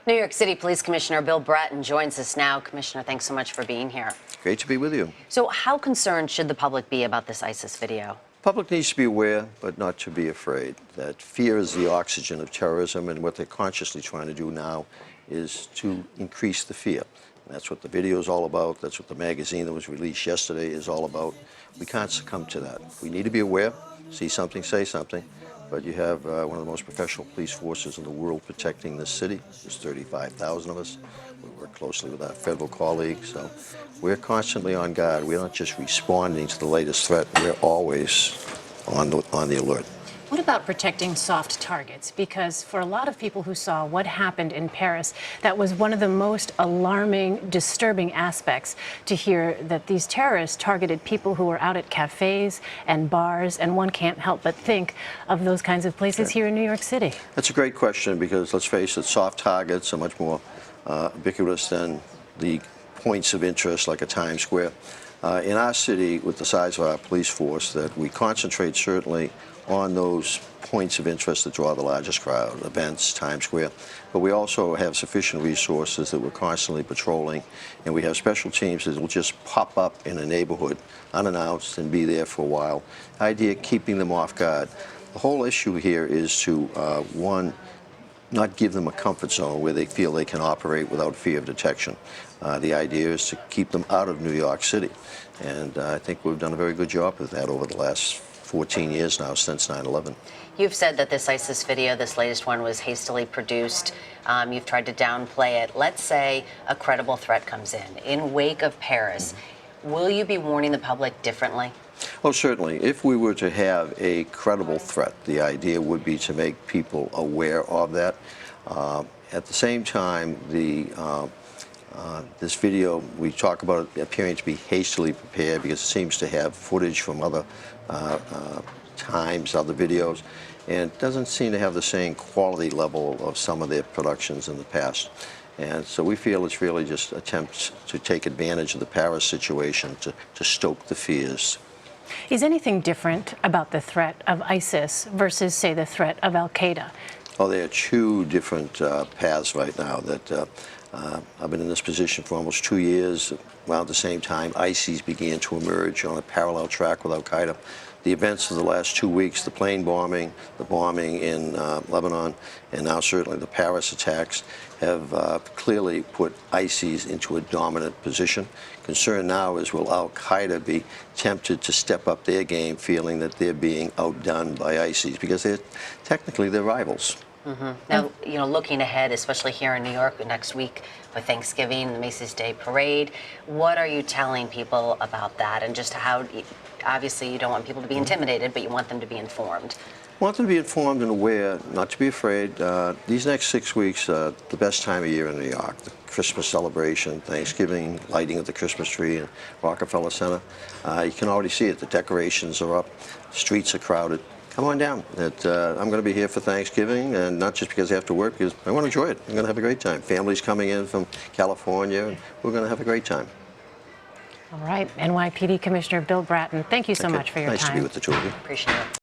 New York City Police Commissioner Bill Bratton joins us now. Commissioner, thanks so much for being here. Great to be with you. So how concerned should the public be about this ISIS video? Public needs to be aware, but not to be afraid. That fear is the oxygen of terrorism, and what they're consciously trying to do now is to increase the fear. And that's what the video is all about. That's what the magazine that was released yesterday is all about. We can't succumb to that. We need to be aware, see something, say something. But you have one of the most professional police forces in the world protecting this city. There's 35,000 of us. We work closely with our federal colleagues. So we're constantly on guard. We're not just responding to the latest threat. We're always on the alert. What about protecting soft targets? Because for a lot of people who saw what happened in Paris, that was one of the most alarming, disturbing aspects, to hear that these terrorists targeted people who were out at cafes and bars, and one can't help but think of those kinds of places here in New York City. That's a great question, because let's face it, soft targets are much more ubiquitous than the points of interest like a Times Square. In our city, with the size of our police force, that we concentrate certainly on those points of interest that draw the largest crowd, events, Times Square, but we also have sufficient resources that we're constantly patrolling, and we have special teams that will just pop up in a neighborhood unannounced and be there for a while. The idea, keeping them off guard. The whole issue here is to, one, not give them a comfort zone where they feel they can operate without fear of detection. The idea is to keep them out of New York City, and I think we've done a very good job of that over the last 14 years now, since 9/11. You've said that this ISIS video, this latest one, was hastily produced. You've tried to downplay it. Let's say a credible threat comes in wake of Paris. Will you be warning the public differently? Oh, certainly. If we were to have a credible threat, the idea would be to make people aware of that. At the same time, this video, we talk about it appearing to be hastily prepared because it seems to have footage from other times, other videos, and it doesn't seem to have the same quality level of some of their productions in the past. And so we feel it's really just attempts to take advantage of the Paris situation to stoke the fears. Is anything different about the threat of ISIS versus, say, the threat of Al-Qaeda? Oh, there are two different paths right now. That I've been in this position for almost 2 years. Around the same time, ISIS began to emerge on a parallel track with Al-Qaeda. The events of the last 2 weeks, the plane bombing, the bombing in Lebanon, and now certainly the Paris attacks, have clearly put ISIS into a dominant position. Concern now is, will Al-Qaeda be tempted to step up their game, feeling that they're being outdone by ISIS, because technically they're rivals. Now, looking ahead, especially here in New York next week with Thanksgiving, the Macy's Day Parade, what are you telling people about that, and just how, obviously you don't want people to be intimidated, but you want them to be informed? I want them to be informed and aware, not to be afraid. These next 6 weeks are the best time of year in New York. The Christmas celebration, Thanksgiving, lighting of the Christmas tree in Rockefeller Center. You can already see it. The decorations are up. The streets are crowded. Come on down. I'm going to be here for Thanksgiving, and not just because I have to work, because I want to enjoy it. I'm going to have a great time. Families coming in from California, and we're going to have a great time. All right. NYPD Commissioner Bill Bratton, thank you so much for your time. Nice to be with the two of you. Appreciate it.